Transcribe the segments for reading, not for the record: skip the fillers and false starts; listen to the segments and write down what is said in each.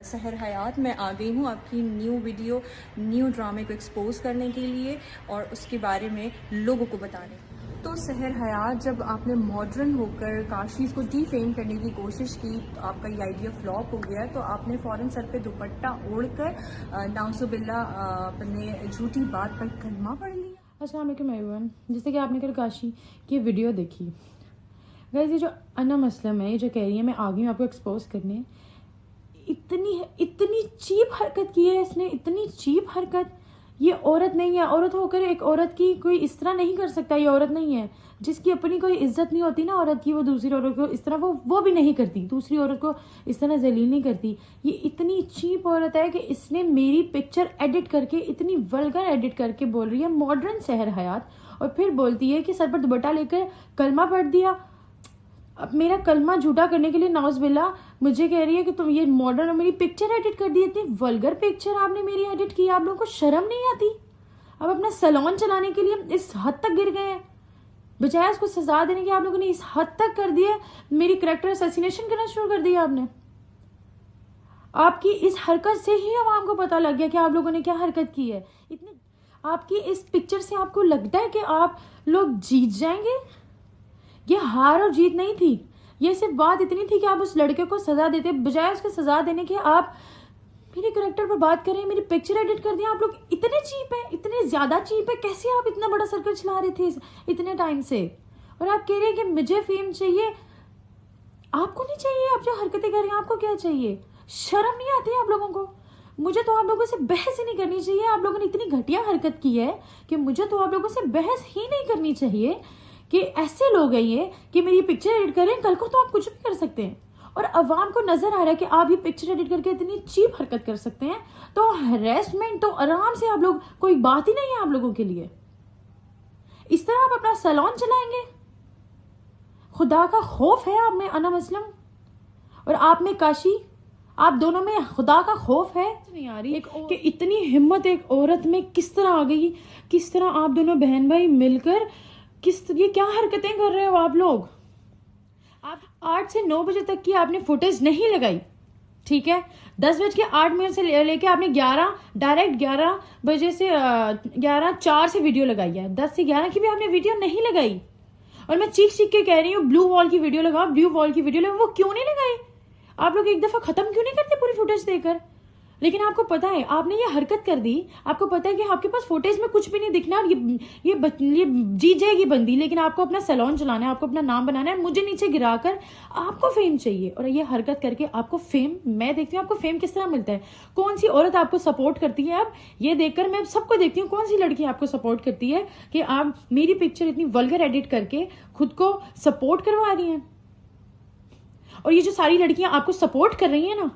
सहर हयात मैं आ गई हूँ आपकी न्यू वीडियो, न्यू ड्रामे को एक्सपोज करने के लिए और उसके बारे में लोगों को बताने। तो सहर हयात, जब आपने मॉडर्न होकर काशी को डीफेम करने की कोशिश की तो आपका ये आइडिया फ्लॉप हो गया। तो आपने फ़ौरन सर पे दुपट्टा ओढ़कर नाउजुबिल्ला अपने झूठी बात पर कलमा पढ़ लिया। अस्सलाम वालेकुम एवरीवन, जैसे कि आपने कल काशी की वीडियो देखी। गाइस, ये जो अनम असलम है, ये जो कह रही है मैं आ गई हूँ आपको एक्सपोज करने, इतनी चीप हरकत की है इसने, इतनी चीप हरकत। ये औरत नहीं है, औरत होकर एक औरत की कोई इस तरह नहीं कर सकता। ये औरत नहीं है जिसकी अपनी कोई इज्जत नहीं होती ना औरत की, वो दूसरी औरत को इस तरह वो भी नहीं करती, दूसरी औरत को इस तरह जलील नहीं करती। ये इतनी चीप औरत है कि इसने मेरी पिक्चर एडिट करके, इतनी वल्गर एडिट करके बोल रही है मॉडर्न सहर हयात, और फिर बोलती है कि सर पर दुपट्टा लेकर कलमा पढ़ दिया। अब मेरा कलमा झूठा करने के लिए नाउज़बिल्ला मुझे कह रही है कि तुम ये मॉडर्न और मेरी पिक्चर एडिट कर दी। इतनी वल्गर पिक्चर आपने मेरी एडिट की, आप लोगों को शर्म नहीं आती? अब अपना सैलून चलाने के लिए इस हद तक गिर गए हैं, बजाय उसको सजा देने के आप लोगों ने इस हद तक कर दिया। मेरी कैरेक्टर असैसिनेशन करना शुरू कर दिया आपने। आपकी इस हरकत से ही आवाम को पता लग गया कि आप लोगों ने क्या हरकत की है। इतनी आपकी इस पिक्चर से आपको लगता है कि आप लोग जीत जाएंगे? ये हार और जीत नहीं थी, ये सिर्फ बात इतनी थी कि आप उस लड़के को सजा देते, बजाय उसको सजा देने के आप मेरे करेक्टर पर बात कर रहे हैं, मेरी पिक्चर एडिट कर दिया। आप लोग इतने चीप है, इतने ज्यादा चीप है। कैसे आप इतना बड़ा सर्कल चला रहे थे इतने टाइम से, और आप कह रहे हैं कि मुझे फेम चाहिए? आपको नहीं चाहिए। आप जो हरकतें कर रहे हैं, आपको क्या चाहिए? शर्म नहीं आती आप लोगों को? मुझे तो आप लोगों से बहस ही नहीं करनी चाहिए। आप लोगों ने इतनी घटिया हरकत की है कि मुझे तो आप लोगों से बहस ही नहीं करनी चाहिए कि ऐसे लोग हैं ये कि मेरी पिक्चर एडिट करें, कल को तो आप कुछ भी कर सकते हैं। और अवाम को नजर आ रहा है कि आप ये पिक्चर एडिट करके इतनी चीप हरकत कर सकते हैं, तो हरेसमेंट तो आराम से आप लोग, कोई बात ही नहीं है आप लोगों के लिए। इस तरह आप अपना सैलून चलाएंगे? खुदा का खौफ है आप में अनम असलम और आप में काशी, आप दोनों में खुदा का खौफ है? नहीं आ रही कि इतनी हिम्मत एक औरत में किस तरह आ गई, किस तरह आप दोनों बहन भाई मिलकर ये क्या हरकतें कर रहे हो आप लोग। आप 8 से 9 बजे तक की आपने फुटेज नहीं लगाई, ठीक है? 10:08 से लेके आपने 11 बजे से 11:04 से वीडियो लगाई है। 10 से 11 की भी आपने वीडियो नहीं लगाई, और मैं चीख के कह रही हूँ ब्लू वॉल की वीडियो लगाओ, ब्लू वॉल की वीडियो लगाओ। वो क्यों नहीं लगाई? आप लोग एक दफा खत्म क्यों नहीं करते पूरी फुटेज देकर? लेकिन आपको पता है आपने ये हरकत कर दी, आपको पता है कि आपके पास फुटेज में कुछ भी नहीं दिखना, और ये जीत जाएगी बंदी, लेकिन आपको अपना सैलून चलाना है, आपको अपना नाम बनाना है, मुझे नीचे गिराकर आपको फेम चाहिए। और ये हरकत करके आपको फेम, मैं देखती हूँ आपको फेम किस तरह मिलता है, कौन सी औरत आपको सपोर्ट करती है। अब ये देखकर मैं सबको देखती हूँ कौन सी लड़की आपको सपोर्ट करती है कि आप मेरी पिक्चर इतनी वल्गर एडिट करके खुद को सपोर्ट करवा रही हैं। और ये जो सारी लड़कियां आपको सपोर्ट कर रही हैं ना,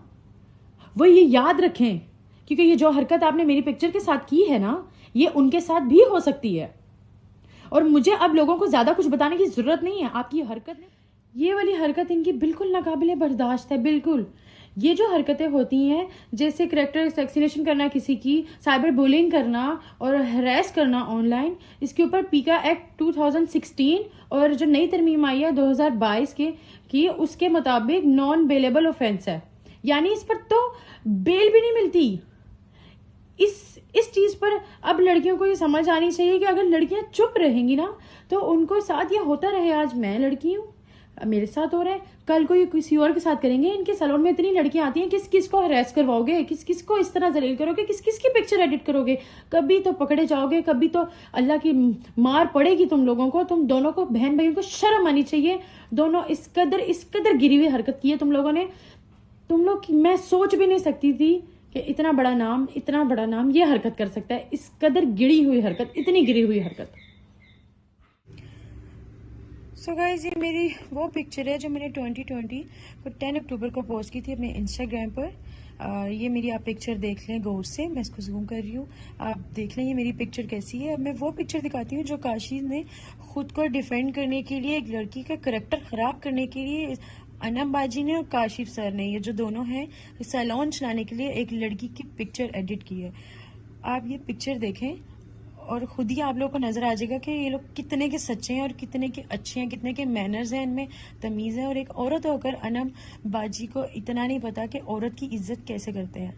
वो ये याद रखें, क्योंकि ये जो हरकत आपने मेरी पिक्चर के साथ की है ना, ये उनके साथ भी हो सकती है। और मुझे अब लोगों को ज्यादा कुछ बताने की जरूरत नहीं है। आपकी हरकत, ये वाली हरकत इनकी बिल्कुल नाकाबिले बर्दाश्त है, बिल्कुल। ये जो हरकतें होती हैं, जैसे कैरेक्टर असैसिनेशन करना, किसी की साइबर बुलिंग करना और हरेस करना ऑनलाइन, इसके ऊपर पीका एक्ट 2016 और जो नई तरमीम आई है 2022 की उसके मुताबिक नॉन बेलेबल ऑफेंस है, यानी इस पर तो बेल भी नहीं मिलती। इस चीज पर अब लड़कियों को ये समझ आनी चाहिए कि अगर लड़कियां चुप रहेंगी ना तो उनको साथ ये होता रहे। आज मैं लड़की हूँ, मेरे साथ हो रहा है, कल को ये किसी और के साथ करेंगे। इनके सैलून में इतनी लड़कियां आती हैं, किस किस को हरेस करवाओगे, किस किस को इस तरह जलील करोगे, किस किस की पिक्चर एडिट करोगे? कभी तो पकड़े जाओगे, कभी तो अल्लाह की मार पड़ेगी तुम लोगों को। तुम दोनों को, बहन भाइयों को शर्म आनी चाहिए। दोनों इस कदर गिरी हुई हरकत की है तुम लोगों ने। तुम लोग, मैं सोच भी नहीं सकती थी कि इतना बड़ा नाम ये हरकत कर सकता है। इस कदर गिरी हुई हरकत, इतनी गिरी हुई हरकत। सो गाइस, ये मेरी वो पिक्चर है जो मैंने 2020 को 10 अक्टूबर को पोस्ट की थी अपने इंस्टाग्राम पर। ये मेरी आप पिक्चर देख लें गौर से, मैं इसको जूम कर रही हूँ, आप देख लें ये मेरी पिक्चर कैसी है। अब मैं वो पिक्चर दिखाती हूँ जो काशी ने खुद को डिफेंड करने के लिए, एक लड़की का करेक्टर खराब करने के लिए, अनम बाजी ने और काशिफ सर ने, ये जो दोनों हैं, सैलून चलाने के लिए एक लड़की की पिक्चर एडिट की है। आप ये पिक्चर देखें और खुद ही आप लोगों को नजर आ जाएगा कि ये लोग कितने के सच्चे हैं और कितने के अच्छे हैं, कितने के मैनर्स हैं, इनमें तमीज़ है। और एक औरत होकर अनम बाजी को इतना नहीं पता कि औरत की इज्जत कैसे करते हैं।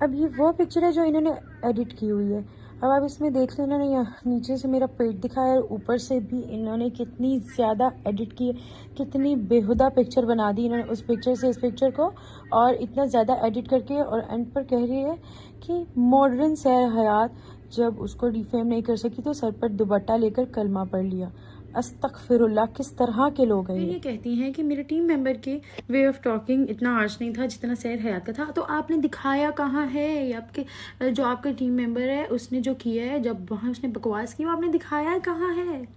अब ये वो पिक्चर है जो इन्होंने एडिट की हुई है। अब आप इसमें देख लेना, इन्होंने यहाँ नीचे से मेरा पेट दिखाया है, ऊपर से भी इन्होंने कितनी ज़्यादा एडिट की है, कितनी बेहुदा पिक्चर बना दी इन्होंने उस पिक्चर से इस पिक्चर को, और इतना ज़्यादा एडिट करके। और एंड पर कह रही है कि मॉडर्न सैर हयात जब उसको डिफेम नहीं कर सकी तो सर पर दुपट्टा लेकर कलमा पढ़ लिया। अस्तगफिरुल्लाह, किस तरह के लोग हैं ये कहती हैं कि मेरे टीम मेंबर के वे ऑफ टॉकिंग इतना आर्च नहीं था जितना सैर हयात का था। तो आपने दिखाया कहाँ है? आपके जो आपका टीम मेंबर है उसने जो किया है, जब वहाँ उसने बकवास की, वो आपने दिखाया कहाँ है?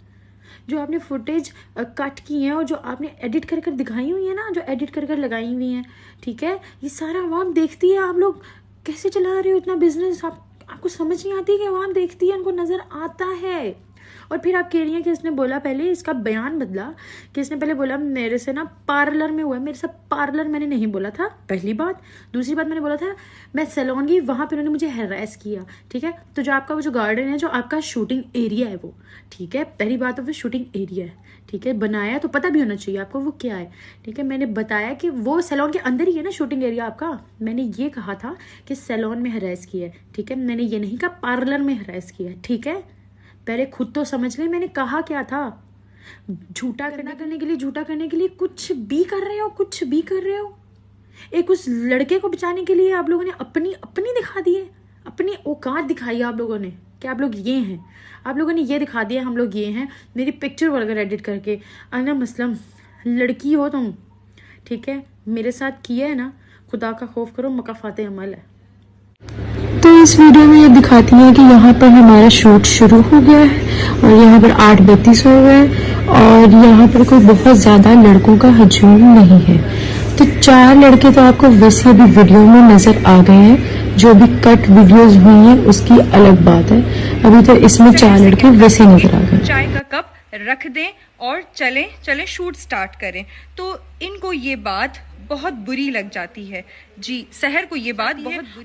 जो आपने फुटेज कट की है और जो आपने एडिट कर कर दिखाई हुई है ना, जो एडिट कर कर लगाई हुई हैं, ठीक है, ये सारा अवाम देखती है। आप लोग कैसे चला रहे हो इतना बिजनेस? आपको समझ नहीं आती कि अवाम देखती है, उनको नजर आता है। और फिर आप कह रही हैं कि इसने बोला, पहले इसका बयान बदला कि इसने पहले बोला मेरे से ना पार्लर में हुआ है। मेरे से पार्लर मैंने नहीं बोला था, पहली बात। दूसरी बात, मैंने बोला था मैं सैलून गई, वहां पे उन्होंने मुझे हैरेस किया, ठीक है। तो जो आपका वो जो गार्डन है, जो आपका शूटिंग एरिया है वो, ठीक है, पहली बात तो वो शूटिंग एरिया है, ठीक है, बनाया तो पता भी होना चाहिए आपको वो क्या है, ठीक है। मैंने बताया कि वो सैलून के अंदर ही है ना शूटिंग एरिया आपका। मैंने ये कहा था कि सैलून में हैरेस किया है, ठीक है, मैंने ये नहीं कहा पार्लर में हैरेस किया है, ठीक है। पहले खुद तो समझ ले मैंने कहा क्या था। झूठा करने के लिए, झूठा करने के लिए कुछ भी कर रहे हो, कुछ भी कर रहे हो। एक उस लड़के को बचाने के लिए आप लोगों ने अपनी दिखा दी है, अपनी औकात दिखाई आप लोगों ने कि आप लोग ये हैं। आप लोगों ने ये दिखा दिया हम लोग ये हैं, मेरी पिक्चर वगैरह एडिट करके। अना मसलम लड़की हो तुम, ठीक है, मेरे साथ किया है ना, खुदा का खौफ करो, मकाफाते अमल है। तो इस वीडियो में ये दिखाती है कि यहाँ पर हमारा शूट शुरू हो गया है और यहाँ पर 8:32 हो गए हैं और यहाँ पर कोई बहुत ज़्यादा लड़कों का हजूम नहीं है। तो 4 लड़के तो आपको वैसे अभी वीडियो में नजर आ गए हैं, जो भी कट वीडियोस हुई हैं उसकी अलग बात है। अभी तो इसमें 4 लड़के वैसे नजर आ गए। चाय का कप रख दें और चलें शूट स्टार्ट करें। तो इनको ये बात बहुत बुरी लग जाती है जी, सहर को ये बात बहुत बुरी,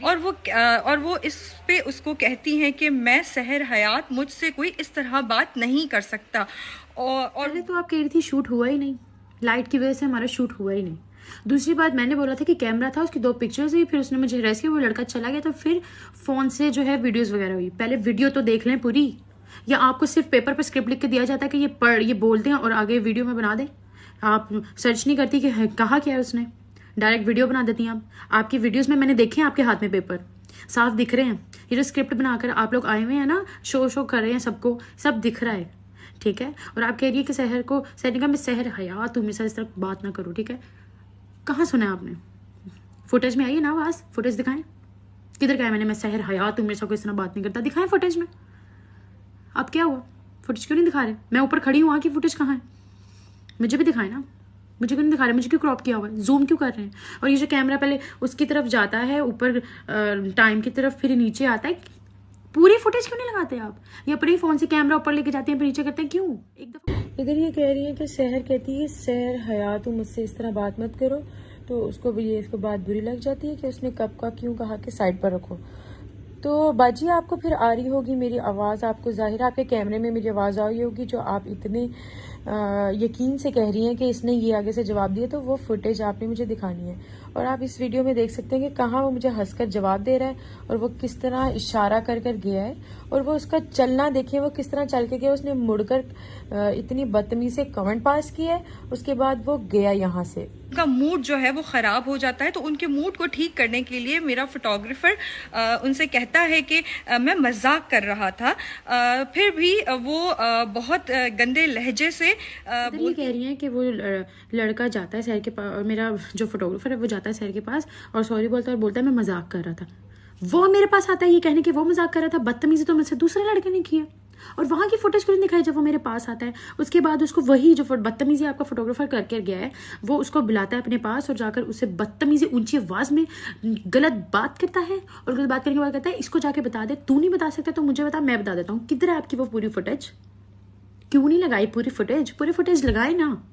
और वो इस पे उसको कहती हैं कि मैं सहर हयात, मुझसे कोई इस तरह बात नहीं कर सकता। और तो आप कह रही थी शूट हुआ ही नहीं, लाइट की वजह से हमारा शूट हुआ ही नहीं। दूसरी बात, मैंने बोला था कि कैमरा था, उसकी 2 पिक्चर्स हुई, फिर उसने मुझे हरास किया, वो लड़का चला गया, तो फिर फोन से जो है वीडियोस वगैरह हुई। पहले वीडियो तो देख लें पूरी, या आपको सिर्फ पेपर पर स्क्रिप्ट लिख के दिया जाता है कि ये बोलते हैं और आगे वीडियो में बना दें। आप सर्च नहीं करती कि कहा क्या है उसने, डायरेक्ट वीडियो बना देती हैं आप। आपकी वीडियोस में मैंने देखे हैं आपके हाथ में पेपर साफ दिख रहे हैं। ये जो स्क्रिप्ट बनाकर आप लोग आए हुए हैं ना, शो कर रहे हैं, सबको सब दिख रहा है, ठीक है। और आप कह रही है कि सहर को, सहर का मैं सहर हयात हूँ, मेरे साथ इस तरह बात ना करो, ठीक है। कहाँ सुना है आपने? फुटेज में आई है ना आवाज, फुटेज दिखाएं। किधर गया मैंने मैं सहर हयात हूँ, मेरे साथ कोई इस तरह बात नहीं करता, दिखाएं फुटेज में। अब क्या हुआ, फुटेज क्यों नहीं दिखा रहे? मैं ऊपर खड़ी हूँ, वहाँ की फुटेज कहाँ है? मुझे भी दिखाए ना, मुझे क्यों नहीं दिखा रहे? मुझे क्यों क्रॉप किया हुआ है, जूम क्यों कर रहे हैं? और ये जो कैमरा पहले उसकी तरफ जाता है ऊपर टाइम की तरफ, फिर नीचे आता है, पूरी फुटेज क्यों नहीं लगाते आप? या अपने फोन से कैमरा ऊपर लेके जाते हैं फिर नीचे करते हैं, क्यों? एक दफा इधर ये कह रही है कि सहर कहती है सहर हयात, मुझसे इस तरह बात मत करो, तो उसको भी ये इसको बात बुरी लग जाती है कि उसने कब का क्यों कहा कि साइड पर रखो। तो बाजी आपको फिर आ रही होगी मेरी आवाज़, आपको जाहिर आपके कैमरे में मेरी आवाज़ आ रही होगी, जो आप इतने यकीन से कह रही हैं कि इसने ये आगे से जवाब दिया, तो वो फुटेज आपने मुझे दिखानी है। और आप इस वीडियो में देख सकते हैं कि कहाँ वो मुझे हंसकर जवाब दे रहा है और वो किस तरह इशारा कर कर गया है, और वो उसका चलना देखिए, वो किस तरह चल के गया। उसने मुड़कर इतनी बदतमीजी से कमेंट पास किया है, उसके बाद वो गया यहाँ से। उनका मूड जो है वो ख़राब हो जाता है, तो उनके मूड को ठीक करने के लिए मेरा फोटोग्राफर उनसे कहता है कि मैं मजाक कर रहा था, फिर भी वो बहुत गंदे लहजे से ये कह रही हैं कि वो लड़का जाता है शहर के पास, और मेरा जो फोटोग्राफर है वो जाता है शहर के पास और सॉरी बोलता है और बोलता है मैं मजाक कर रहा था। वो मेरे पास आता है ये कहने कि वो मजाक कर रहा था, बदतमीजी तो मुझसे दूसरे लड़के ने किया, और वहां की फुटेज क्यों नहीं दिखाई जब वो मेरे पास आता है? उसके बाद उसको वही जो बदतमीजी आपका फोटोग्राफर करके गया है, वो उसको बुलाता है अपने पास और जाकर उससे बदतमीजी ऊंची आवाज में गलत बात करता है, और गलत बात करने के बाद कहता है इसको जाके बता दे, तू नहीं बता सकता तो मुझे बता, मैं बता देता हूँ। किधर है आपकी वो पूरी फुटेज? क्यों नहीं लगाई पूरी फुटेज? पूरी फुटेज लगाए ना।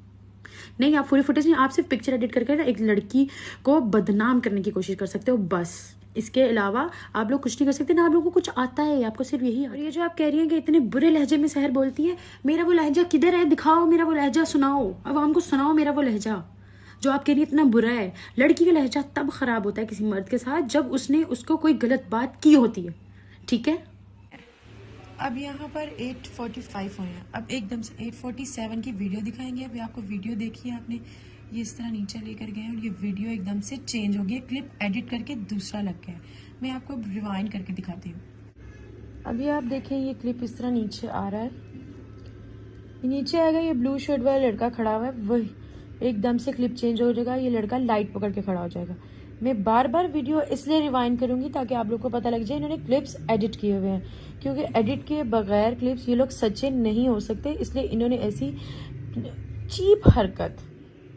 नहीं, आप पूरी फुटेज नहीं, आप सिर्फ पिक्चर एडिट करके ना एक लड़की को बदनाम करने की कोशिश कर सकते हो, बस इसके अलावा आप लोग कुछ नहीं कर सकते ना, आप लोगों को कुछ आता है, आपको सिर्फ यही। और ये जो आप कह रही हैं कि इतने बुरे लहजे में सहर बोलती है, मेरा वो लहजा किधर है? दिखाओ मेरा वो लहजा, सुनाओ आवाम को, सुनाओ मेरा वो लहजा जो आप कह रही है इतना बुरा है। लड़की का लहजा तब खराब होता है किसी मर्द के साथ जब उसने उसको कोई गलत बात की होती है, ठीक है। अब यहाँ पर 8:45 हुए हैं, अब एकदम से 8:47 की वीडियो दिखाएंगे। अभी आपको वीडियो देखी है आपने, ये इस तरह नीचे लेकर गए और ये वीडियो एकदम से चेंज हो गई, क्लिप एडिट करके दूसरा लग गया। मैं आपको रिवाइंड करके दिखाती हूँ। अभी आप देखें ये क्लिप इस तरह नीचे आ रहा है, ये नीचे आएगा, ये ब्लू शर्ट वाला लड़का खड़ा हुआ है, वही एकदम से क्लिप चेंज हो जाएगा, ये लड़का लाइट पकड़ के खड़ा हो जाएगा। मैं बार बार वीडियो इसलिए रिवाइंड करूंगी ताकि आप लोग को पता लग जाए इन्होंने क्लिप्स एडिट किए हुए हैं, क्योंकि एडिट किए बगैर क्लिप्स ये लोग सच्चे नहीं हो सकते, इसलिए इन्होंने ऐसी चीप हरकत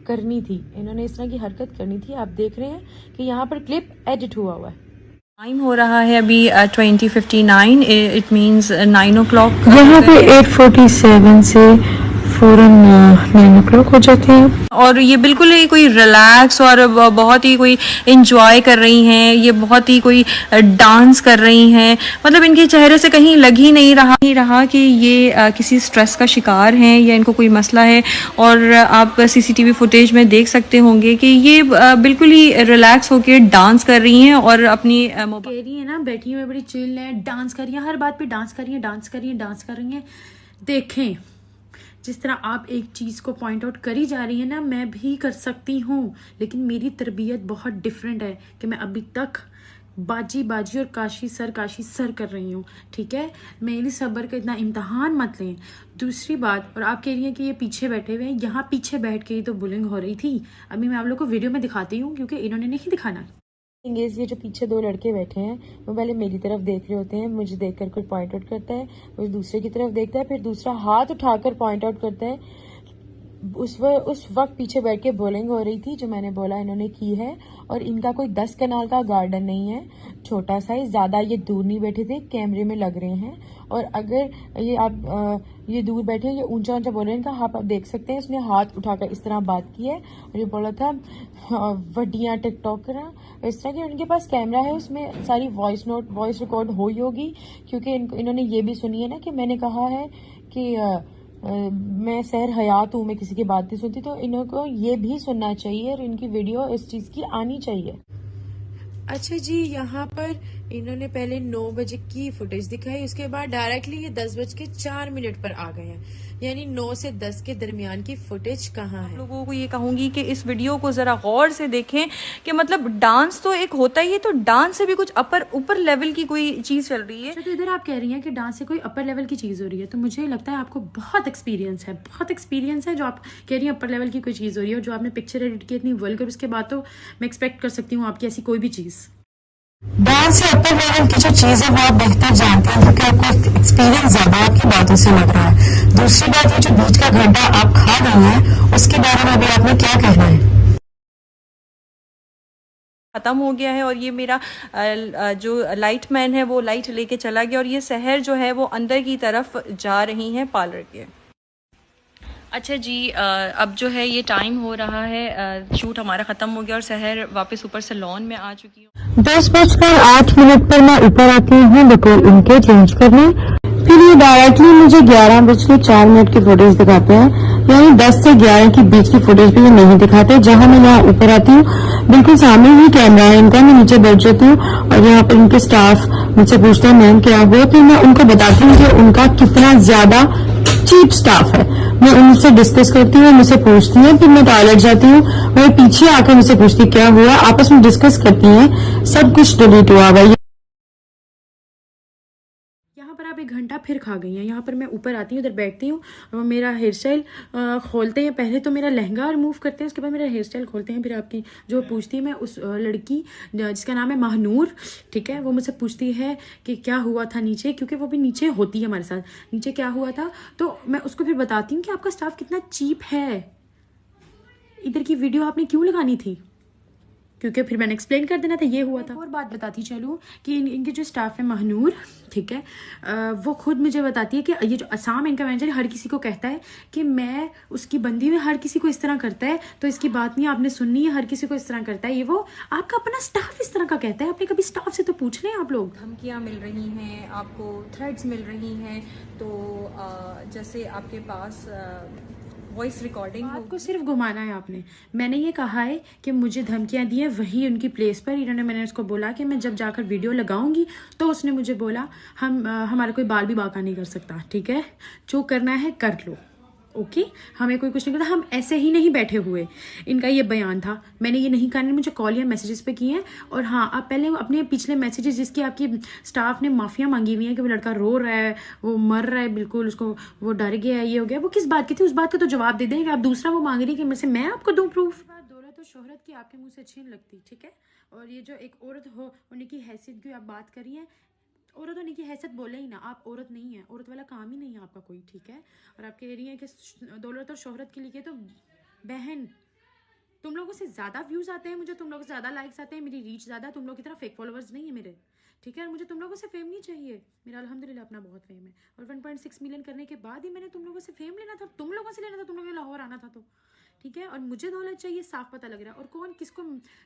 करनी थी, इन्होंने इस तरह की हरकत करनी थी। आप देख रहे हैं कि यहाँ पर क्लिप एडिट हुआ हुआ है। टाइम हो रहा है अभी 20:59, इट मीन्स 9 o'clock। यहाँ पे 8:47 से फौरन 9 o'clock हो जाते हैं और ये बिल्कुल ही कोई रिलैक्स और बहुत ही कोई इंजॉय कर रही हैं, ये बहुत ही कोई डांस कर रही हैं, मतलब इनके चेहरे से कहीं लग ही नहीं रहा कि ये किसी स्ट्रेस का शिकार हैं या इनको कोई मसला है। और आप सीसीटीवी फुटेज में देख सकते होंगे कि ये बिल्कुल ही रिलैक्स होकर डांस कर रही हैं और अपनी कह रही है ना, बैठी हुई बड़ी चिल है, डांस कर रही है, हर बात पे डांस कर रही है, डांस कर रही है, डांस कर रही है। देखें जिस तरह आप एक चीज़ को पॉइंट आउट करी जा रही है ना, मैं भी कर सकती हूँ, लेकिन मेरी तरबियत बहुत डिफरेंट है कि मैं अभी तक बाजी बाजी और काशी सर कर रही हूँ, ठीक है। मेरी सब्र का इतना इम्तहान मत लें। दूसरी बात, और आप कह रही हैं कि ये पीछे बैठे हुए हैं, यहाँ पीछे बैठ के ही तो बुलिंग हो रही थी। अभी मैं आप लोग को वीडियो में दिखाती हूँ क्योंकि इन्होंने नहीं दिखाना। ये जो पीछे दो लड़के बैठे हैं वो पहले मेरी तरफ देख रहे होते हैं, मुझे देखकर कोई पॉइंट आउट करता है, वो दूसरे की तरफ देखता है, फिर दूसरा हाथ उठाकर पॉइंट आउट करता है। उस वक्त पीछे बैठ के बॉलिंग हो रही थी जो मैंने बोला इन्होंने की है। और इनका कोई 10 कनाल का गार्डन नहीं है, छोटा सा ही, ज्यादा ये दूर नहीं बैठे थे, कैमरे में लग रहे हैं। और अगर ये आप ये दूर बैठे, ये ऊंचा ऊंचा बोल रहे हैं, इनका हाथ आप देख सकते हैं, उसने हाथ उठाकर इस तरह बात की है और ये बोला था वड्डियां टिकटॉकर, इस तरह की। उनके पास कैमरा है, उसमें सारी वॉइस रिकॉर्ड हुई होगी, क्योंकि इन्होंने ये भी सुनी है ना कि मैंने कहा है कि मैं सहर हयात हूँ, मैं किसी की बात नहीं सुनती, तो इनको ये भी सुनना चाहिए और इनकी वीडियो इस चीज की आनी चाहिए। अच्छा जी, यहाँ पर इन्होंने पहले 9 बजे की फुटेज दिखाई, उसके बाद डायरेक्टली ये 10:04 पर आ गए हैं, यानी 9 से 10 के दरमियान की फुटेज कहाँ है। लोगों को ये कहूंगी कि इस वीडियो को जरा गौर से देखें कि मतलब डांस तो एक होता ही है, तो डांस से भी कुछ ऊपर लेवल की कोई चीज चल रही है। तो इधर आप कह रही हैं कि डांस से कोई अपर लेवल की चीज हो रही है, तो मुझे लगता है आपको बहुत एक्सपीरियंस है जो आप कह रही हैं अपर लेवल की कोई चीज हो रही है। और जो आपने पिक्चर एडिट की इतनी वल्गर, उसके बाद तो मैं एक्सपेक्ट कर सकती हूँ आपकी ऐसी कोई भी चीज। डांस से अपर लेवल की जो चीज है वो आप बेहतर जानते हैं क्योंकि आपको एक्सपीरियंस ज्यादा आपकी बातों से लग रहा है। दूसरी बात, ये जो बीच का घंटा आप खा रही हैं उसके बारे में भी आपने क्या कहना है? खत्म हो गया है और ये मेरा जो लाइट मैन है वो लाइट लेके चला गया और ये सहर जो है वो अंदर की तरफ जा रही हैं पार्लर के। अच्छा जी, अब जो है ये टाइम हो रहा है, शूट हमारा ख़त्म हो गया और सहर वापस ऊपर सैलून में आ चुकी हूँ। 10:08 पर मैं ऊपर आती हूँ बतौर उनके चेंज करने, फिर ये डायरेक्टली मुझे 11:04 की फुटेज दिखाते हैं, यानी 10 से 11 के बीच की फुटेज भी ये नहीं दिखाते। जहां मैं यहाँ ऊपर आती हूँ बिल्कुल सामने ही कैमरा है इनका, मैं नीचे बैठ जाती हूँ और यहाँ पर इनके स्टाफ मुझसे पूछते हैं मैम क्या हुआ, तो मैं उनको बताती हूँ कि उनका कितना ज्यादा चीप स्टाफ है। मैं उनसे डिस्कस करती हूँ, मुझसे पूछती हैं, फिर मैं टॉयलेट जाती हूँ, मैं पीछे आकर मुझसे पूछती क्या हुआ, आपस में डिस्कस करती हैं, सब कुछ डिलीट हुआ भाई। यहाँ पर आप 1 घंटा फिर खा गई हैं। यहाँ पर मैं ऊपर आती हूँ, उधर बैठती हूँ, मेरा हेयर स्टाइल खोलते हैं, पहले तो मेरा लहंगा रिमूव करते हैं, उसके बाद मेरा हेयर स्टाइल खोलते हैं। फिर आपकी जो पूछती है, मैं उस लड़की जिसका नाम है महानूर, ठीक है, वो मुझसे पूछती है कि क्या हुआ था नीचे, क्योंकि वो भी नीचे होती है हमारे साथ, नीचे क्या हुआ था, तो मैं उसको फिर बताती हूँ कि आपका स्टाफ कितना चीप है, इधर की वीडियो आपने क्यों लगानी थी। क्योंकि फिर मैंने एक्सप्लेन कर देना था ये हुआ था। और बात बताती चलूँ कि इनके जो स्टाफ है महनूर, ठीक है, वो खुद मुझे बताती है कि ये जो असाम इनका मैनेजर हर किसी को कहता है कि मैं उसकी बंदी में, हर किसी को इस तरह करता है, तो इसकी बात नहीं आपने सुननी है, हर किसी को इस तरह करता है। ये वो आपका अपना स्टाफ इस तरह का कहता है, आपने कभी स्टाफ से तो पूछ लें आप लोग। धमकियाँ मिल रही हैं आपको, थ्रेड्स मिल रही हैं, तो जैसे आपके पास वॉइस रिकॉर्डिंग बात को सिर्फ घुमाना है आपने। मैंने ये कहा है कि मुझे धमकियां दी है वही उनकी प्लेस पर। मैंने उसको बोला कि मैं जब जाकर वीडियो लगाऊंगी तो उसने मुझे बोला हमारा कोई बाल भी बाका नहीं कर सकता, ठीक है, जो करना है कर लो, ओके, हमें कोई कुछ नहीं करना, हम ऐसे ही नहीं बैठे हुए। इनका ये बयान था, मैंने ये नहीं कहा, मुझे कॉल या मैसेजेस पे किए हैं। और हाँ, आप पहले अपने पिछले मैसेजेस जिसकी आपकी स्टाफ ने माफिया मांगी हुई है कि वो लड़का रो रहा है, वो मर रहा है, बिल्कुल उसको वो डर गया है, ये हो गया, वो किस बात की थी, उस बात का तो जवाब दे दें कि आप दूसरा वो मांग रही है कि मेरे से मैं आपको दूं प्रूफ। दौलत और शोहरत की आपके मुंह से अच्छी नहीं लगती, ठीक है। और ये जो एक औरत हो उनकी हैसियत की आप बात करी है, औरत होने की हैसियत बोले ही ना, आप औरत नहीं है, औरत वाला काम ही नहीं है आपका कोई, ठीक है। और आप कह रही हैं कि दौलत और शोहरत के लिए, तो बहन तुम लोगों से ज़्यादा व्यूज़ आते हैं मुझे, तुम लोगों से ज़्यादा लाइक्स आते हैं, मेरी रीच ज़्यादा, तुम लोगों की तरह फेक फॉलोअर्स नहीं है मेरे, ठीक है। और मुझे तुम लोगों से फेम नहीं चाहिए, मेरा अल्हम्दुलिल्लाह अपना बहुत फेम है। और 1.6 मिलियन करने के बाद ही मैंने तुम लोगों से फेम लेना था, तुम लोगों से लेना था, तुम लोगों ने लाहौर आना था तो, ठीक है। और मुझे दौलत चाहिए, साफ पता लग रहा है। और कौन किसको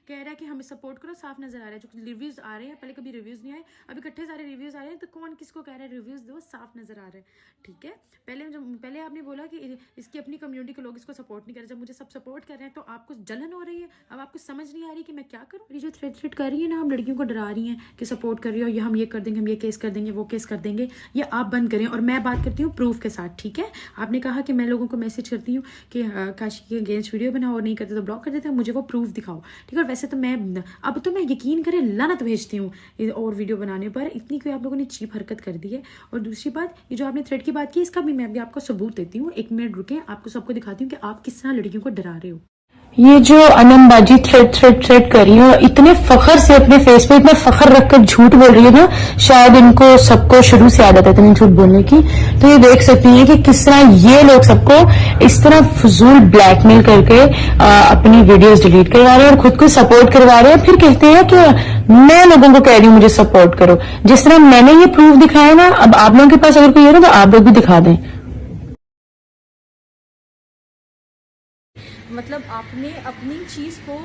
कह रहा है कि हमें सपोर्ट करो, साफ नजर आ रहा है। जो रिव्यूज आ रहे हैं, पहले कभी रिव्यूज नहीं आए, अभी इकट्ठे सारे रिव्यूज आ रहे हैं, तो कौन किसको कह रहा है रिव्यूज दो, साफ नजर आ रहा है, ठीक है। पहले आपने बोला कि इसकी अपनी कम्युनिटी के लोग इसको सपोर्ट नहीं कर रहे, जब मुझे सब सपोर्ट कर रहे हैं तो आपको जलन हो रही है। अब आपको समझ नहीं आ रही कि मैं क्या करूँ। ये जो थ्रेट कर रही है ना, हम लड़कियों को डरा रही हैं कि सपोर्ट कर रही हो, या हम ये कर देंगे, हम ये केस कर देंगे, वो केस कर देंगे, ये आप बंद करें। और मैं बात करती हूँ प्रूफ के साथ, ठीक है। आपने कहा कि मैं लोगों को मैसेज करती हूँ कि काशी के अगेंस्ट वीडियो बनाओ, और नहीं करते तो ब्लॉक कर देते हैं, मुझे वो प्रूफ दिखाओ, ठीक है। और वैसे तो अब तो मैं यकीन करें लानत भेजती हूँ और वीडियो बनाने पर, इतनी कोई आप लोगों ने चीप हरकत कर दी है। और दूसरी बात, ये जो आपने थ्रेड की बात की, इसका भी मैं भी आपको सबूत देती हूँ। 1 मिनट रुके, आपको सबको दिखाती हूँ कि आप किस तरह लड़कियों को डरा रहे हो। ये जो अनमबाजी थ्रेड कर रही है, इतने फखर से अपने फेस पे इतना फखर रखकर झूठ बोल रही है ना, शायद इनको सबको शुरू से आदत है इतनी झूठ बोलने की। तो ये देख सकती हैं कि किस तरह ये लोग सबको इस तरह फजूल ब्लैकमेल करके अपनी वीडियोस डिलीट करवा रहे हैं और खुद को सपोर्ट करवा रहे हैं। फिर कहते हैं कि मैं लोगों को कह रही हूँ मुझे सपोर्ट करो। जिस तरह मैंने ये प्रूफ दिखाया ना, अब आप लोगों के पास अगर कोई है ना तो आप लोग भी दिखा दें। मतलब आपने अपनी चीज़ को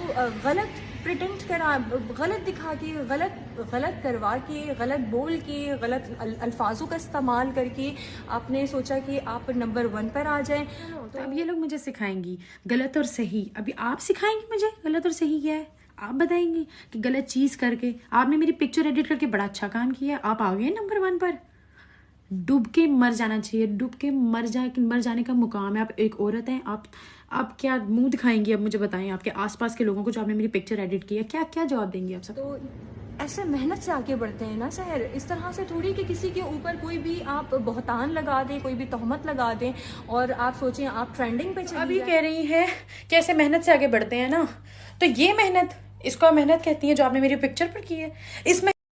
गलत प्रिटेंड करा, गलत दिखा के, गलत करवा के, गलत बोल के, गलत अल्फाजों का इस्तेमाल करके आपने सोचा कि आप नंबर 1 पर आ जाएं। तो अब ये लोग मुझे सिखाएंगी गलत और सही। अभी आप सिखाएंगी मुझे गलत और सही क्या है, आप बताएंगी कि गलत चीज़ करके आपने मेरी पिक्चर एडिट करके बड़ा अच्छा काम किया, आप आ गए नंबर 1 पर। डूब के मर जाना चाहिए, डूब के मर जाने का मुकाम है। आप एक औरत हैं, आप क्या मुंह दिखाएंगी? अब मुझे बताएं, आपके आसपास के लोगों को जो आपने मेरी पिक्चर एडिट की है, क्या जवाब देंगी आप सब? तो ऐसे मेहनत से आगे बढ़ते हैं ना सहर, इस तरह से थोड़ी कि किसी के ऊपर कोई भी आप बहतान लगा दें, कोई भी तोहमत लगा दें और आप सोचें आप ट्रेंडिंग पे चली अभी कह रही है कि ऐसे मेहनत से आगे बढ़ते हैं ना, तो ये मेहनत, इसको मेहनत कहती है जो आपने मेरी पिक्चर पर की है। इसमें